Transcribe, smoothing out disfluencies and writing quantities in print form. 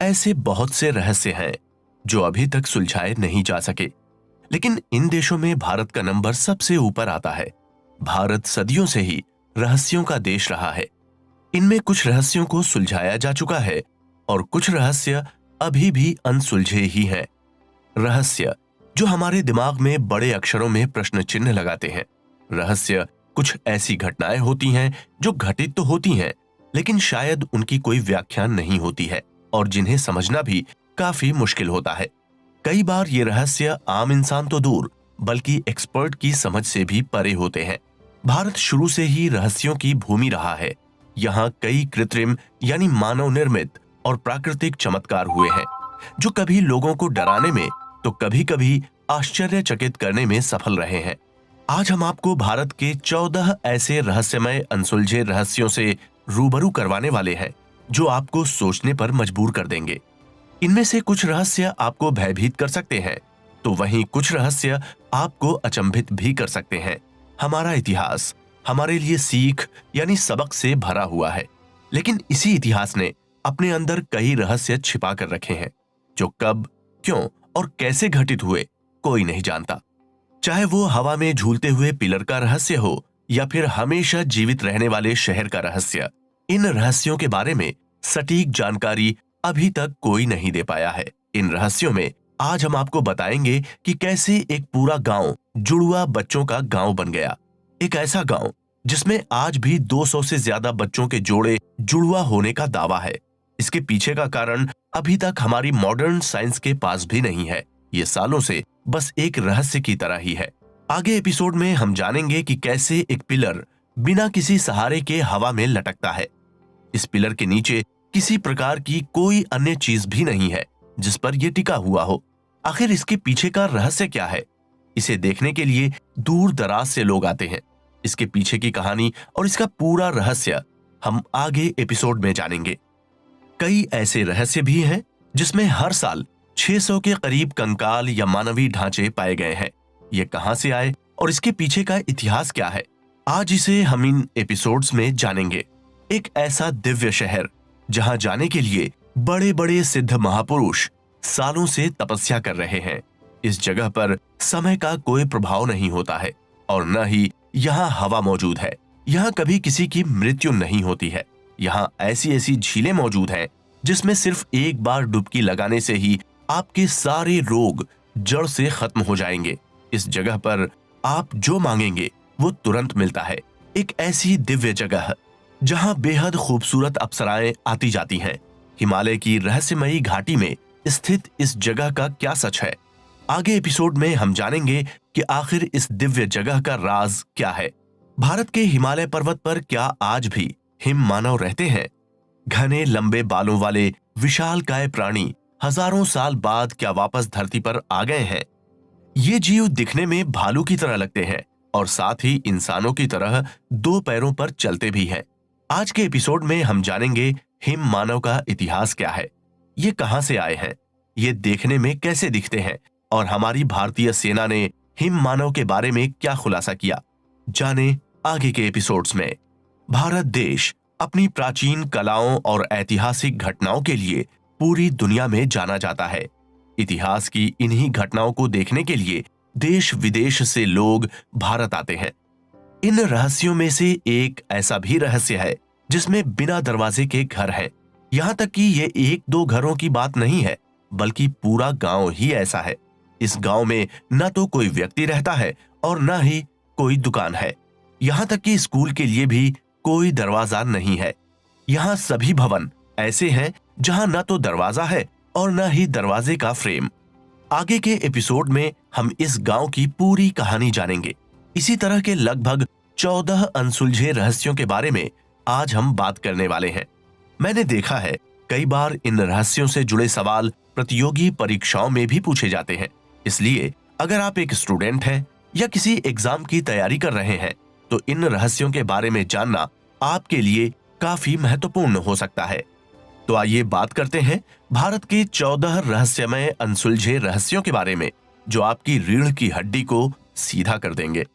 ऐसे बहुत से रहस्य हैं जो अभी तक सुलझाए नहीं जा सके, लेकिन इन देशों में भारत का नंबर सबसे ऊपर आता है। भारत सदियों से ही रहस्यों का देश रहा है। इनमें कुछ रहस्यों को सुलझाया जा चुका है और कुछ रहस्य अभी भी अनसुलझे ही हैं। रहस्य जो हमारे दिमाग में बड़े अक्षरों में प्रश्न चिन्ह लगाते हैं। रहस्य कुछ ऐसी घटनाएं होती हैं जो घटित तो होती हैं, लेकिन शायद उनकी कोई व्याख्या नहीं होती है और जिन्हें समझना भी काफी मुश्किल होता है। कई बार ये रहस्य आम इंसान तो दूर, बल्कि एक्सपर्ट की समझ से भी परे होते हैं। भारत शुरू से ही रहस्यों की भूमि रहा है। यहाँ कई कृत्रिम यानी मानव निर्मित और प्राकृतिक चमत्कार हुए हैं, जो कभी लोगों को डराने में तो कभी कभी आश्चर्यचकित करने में सफल रहे हैं। आज हम आपको भारत के 14 ऐसे रहस्यमय अनसुलझे रहस्यों से रूबरू करवाने वाले हैं, जो आपको सोचने पर मजबूर कर देंगे। इनमें से कुछ रहस्य आपको भयभीत कर सकते हैं, तो वहीं कुछ रहस्य आपको अचंभित भी कर सकते हैं। हमारा इतिहास हमारे लिए सीख यानी सबक से भरा हुआ है, लेकिन इसी इतिहास ने अपने अंदर कई रहस्य छिपा कर रखे हैं, जो कब, क्यों और कैसे घटित हुए कोई नहीं जानता। चाहे वो हवा में झूलते हुए पिलर का रहस्य हो या फिर हमेशा जीवित रहने वाले शहर का रहस्य, इन रहस्यों के बारे में सटीक जानकारी अभी तक कोई नहीं दे पाया है। इन रहस्यों में आज हम आपको बताएंगे कि कैसे एक पूरा गांव जुड़वा बच्चों का गांव बन गया। एक ऐसा गांव जिसमें आज भी 200 से ज्यादा बच्चों के जोड़े जुड़वा होने का दावा है। इसके पीछे का कारण अभी तक हमारी मॉडर्न साइंस के पास भी नहीं है। ये सालों से बस एक रहस्य की तरह ही है। आगे एपिसोड में हम जानेंगे कि कैसे एक पिलर बिना किसी सहारे के हवा में लटकता है। इस पिलर के नीचे किसी प्रकार की कोई अन्य चीज भी नहीं है जिस पर यह टिका हुआ हो। आखिर इसके पीछे का रहस्य क्या है? इसे देखने के लिए दूर दराज से लोग आते हैं। इसके पीछे की कहानी और इसका पूरा रहस्य हम आगे एपिसोड में जानेंगे। कई ऐसे रहस्य भी हैं जिसमें हर साल 600 के करीब कंकाल या मानवीय ढांचे पाए गए हैं। ये कहां से आए और इसके पीछे का इतिहास क्या है, आज इसे हम इन एपिसोड्स में जानेंगे। एक ऐसा दिव्य शहर जहां जाने के लिए बड़े बड़े सिद्ध महापुरुष सालों से तपस्या कर रहे हैं। इस जगह पर समय का कोई प्रभाव नहीं होता है और न ही यहाँ हवा मौजूद है। यहाँ कभी किसी की मृत्यु नहीं होती है। यहाँ ऐसी ऐसी झीलें मौजूद हैं जिसमें सिर्फ एक बार डुबकी लगाने से ही आपके सारे रोग जड़ से खत्म हो जाएंगे। इस जगह पर आप जो मांगेंगे वो तुरंत मिलता है। एक ऐसी दिव्य जगह जहां बेहद खूबसूरत अप्सराएं आती जाती हैं। हिमालय की रहस्यमयी घाटी में स्थित इस जगह का क्या सच है? आगे एपिसोड में हम जानेंगे कि आखिर इस दिव्य जगह का राज क्या है। भारत के हिमालय पर्वत पर क्या आज भी हिम मानव रहते हैं? घने लंबे बालों वाले विशालकाय प्राणी हजारों साल बाद क्या वापस धरती पर आ गए हैं? ये जीव दिखने में भालू की तरह लगते हैं और साथ ही इंसानों की तरह 2 पैरों पर चलते भी हैं। आज के एपिसोड में हम जानेंगे हिम मानव का इतिहास क्या है, ये कहां से आए हैं, ये देखने में कैसे दिखते हैं और हमारी भारतीय सेना ने हिम मानव के बारे में क्या खुलासा किया। जाने आगे के एपिसोड्स में। भारत देश अपनी प्राचीन कलाओं और ऐतिहासिक घटनाओं के लिए पूरी दुनिया में जाना जाता है। इतिहास की इन्हीं घटनाओं को देखने के लिए देश विदेश से लोग भारत आते हैं। इन रहस्यों में से एक ऐसा भी रहस्य है जिसमें बिना दरवाजे के घर हैं। यहाँ तक कि ये 1-2 घरों की बात नहीं है, बल्कि पूरा गांव ही ऐसा है। इस गांव में न तो कोई व्यक्ति रहता है और न ही कोई दुकान है। यहाँ तक कि स्कूल के लिए भी कोई दरवाजा नहीं है। यहाँ सभी भवन ऐसे हैं जहां न तो दरवाजा है और न ही दरवाजे का फ्रेम। आगे के एपिसोड में हम इस गांव की पूरी कहानी जानेंगे। इसी तरह के लगभग 14 अनसुलझे रहस्यों के बारे में आज हम बात करने वाले हैं। मैंने देखा है कई बार इन रहस्यों से जुड़े सवाल प्रतियोगी परीक्षाओं में भी पूछे जाते हैं। इसलिए अगर आप एक स्टूडेंट हैं या किसी एग्जाम की तैयारी कर रहे हैं तो इन रहस्यों के बारे में जानना आपके लिए काफी महत्वपूर्ण हो सकता है। तो आइए बात करते हैं भारत के 14 रहस्यमय अनसुलझे रहस्यों के बारे में, जो आपकी रीढ़ की हड्डी को सीधा कर देंगे।